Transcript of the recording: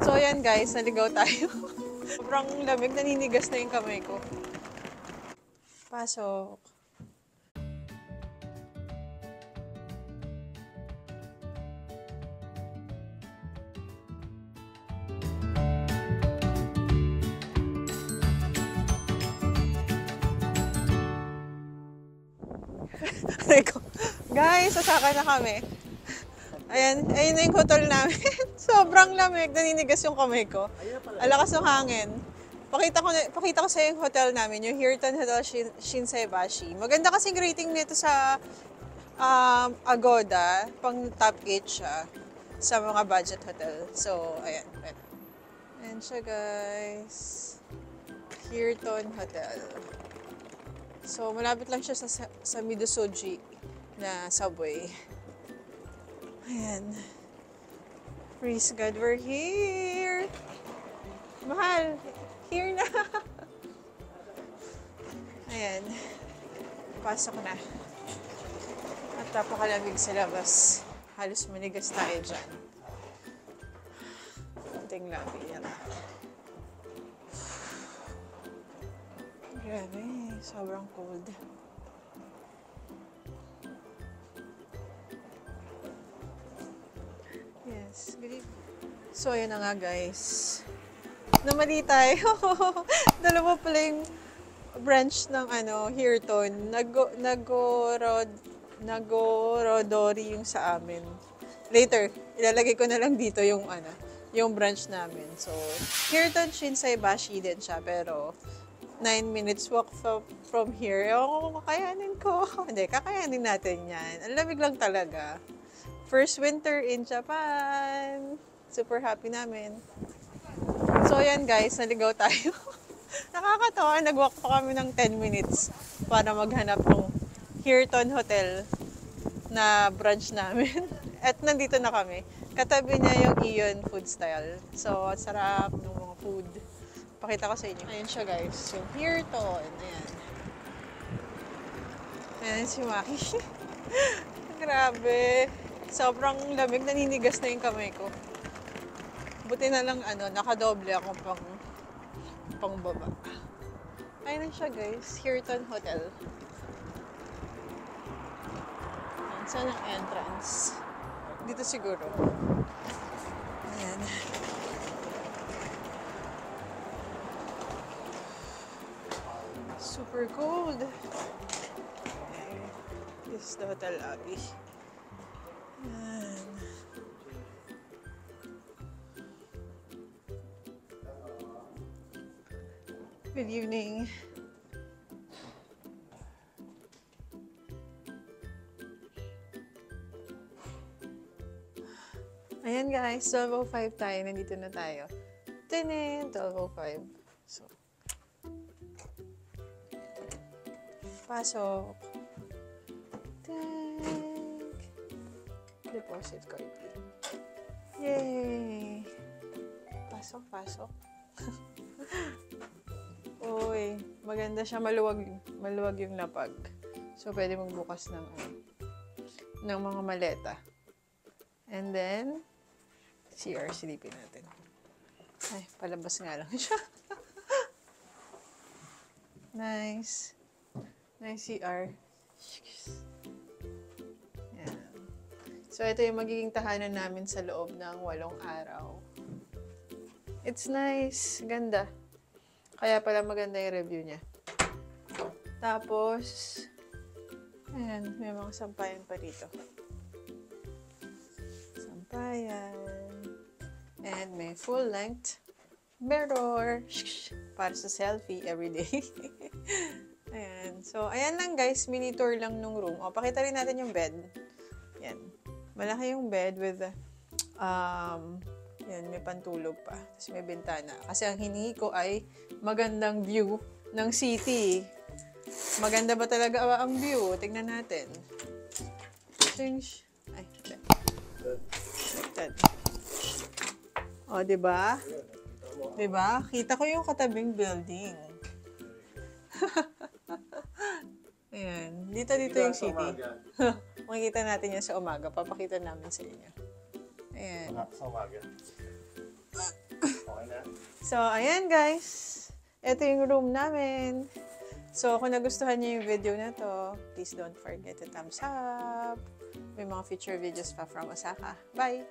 So ayan guys, naligaw tayo. Sobrang lamig, naninigas na yung kamay ko. Pasok. Guys, sasaka na kami. Ayan, ayun na yung hotel namin. Sobrang lamig, naninigas yung kamay ko. Alakas ng hangin. Pakita ko sa yung hotel namin, yung Hilton Hotel Shinsaibashi. Maganda kasing rating nito sa Agoda, pang top 8 siya sa mga budget hotel. So, ayan. Ayan siya guys. Hilton Hotel. So, malapit lang siya sa Midosuji na subway. Ayan. Praise God, we're here! Mahal, here na! Ayan. Pasok na. At napakalamig sa labas. Halos manigas tayo dyan. Kunting lamig yan. Grabe, sobrang cold. Yes, good evening. So, ayun na nga guys. Namali tayo. Dalawa pala yung branch ng Hilton. Nagorodori yung sa amin. Later, ilalagay ko na lang dito yung branch namin. So, Hilton Shinsaibashi din siya, pero 9 minutes walk from here. Ewan ko, kakayanin ko. Hindi, kakayanin natin yan. Ang lamig lang talaga. First winter in Japan. Super happy namin. So, yan guys, naligaw tayo. Nakakatawa, nag-walk pa kami ng 10 minutes para maghanap ng Hilton Hotel na branch namin. At nandito na kami. Katabi niya yung Ion Food Style. So, at sarap ng mga food. Pakita ko sa inyo. Ayan siya guys. Yung Hilton. Ayan. Ayan si Maki. Grabe. Sobrang lamig. Naninigas na yung kamay ko. Buti na lang nakadoble ako pang baba. Ayan na siya guys. Hilton Hotel. Ayan. Saan ang entrance? Dito siguro. Ayan. Super cold. Okay. This is the hotel lobby. Ayan. Good evening. Ayan guys, 12:05 tayo. Nandito na tayo. 12:05. So, pasok. Tag. Deposit card. Yay! Pasok. Uy, maganda siya. Maluwag yung lapag. So, pwede magbukas ng mga maleta. And then, CR, silipin natin. Ay, palabas nga lang siya. Nice. Nice CR. Yan. So, ito yung magiging tahanan namin sa loob ng 8 araw. It's nice. Ganda. Kaya pala maganda yung review niya. Tapos, ayan, may mga sampayan pa dito. Sampayan. And may full-length mirror. Para sa selfie everyday. Ayan. So, ayan lang guys. Mini tour lang nung room. O, pakita rin natin yung bed. Yan. Malaki yung bed with yan, may pantulog pa. Tapos may bintana. Kasi ang hinihingi ko ay magandang view ng city. Maganda ba talaga ang view? Tingnan natin. Ay, o, diba? Diba? Kita ko yung katabing building. Ayan. Dito yung city. Makikita natin yan sa umaga. Papakita namin sa inyo. Ayan. Sa umaga. So, ayan guys. Ito yung room namin. So, kung nagustuhan niyo yung video na to, please don't forget to thumbs up. May mga future videos pa from Osaka. Bye!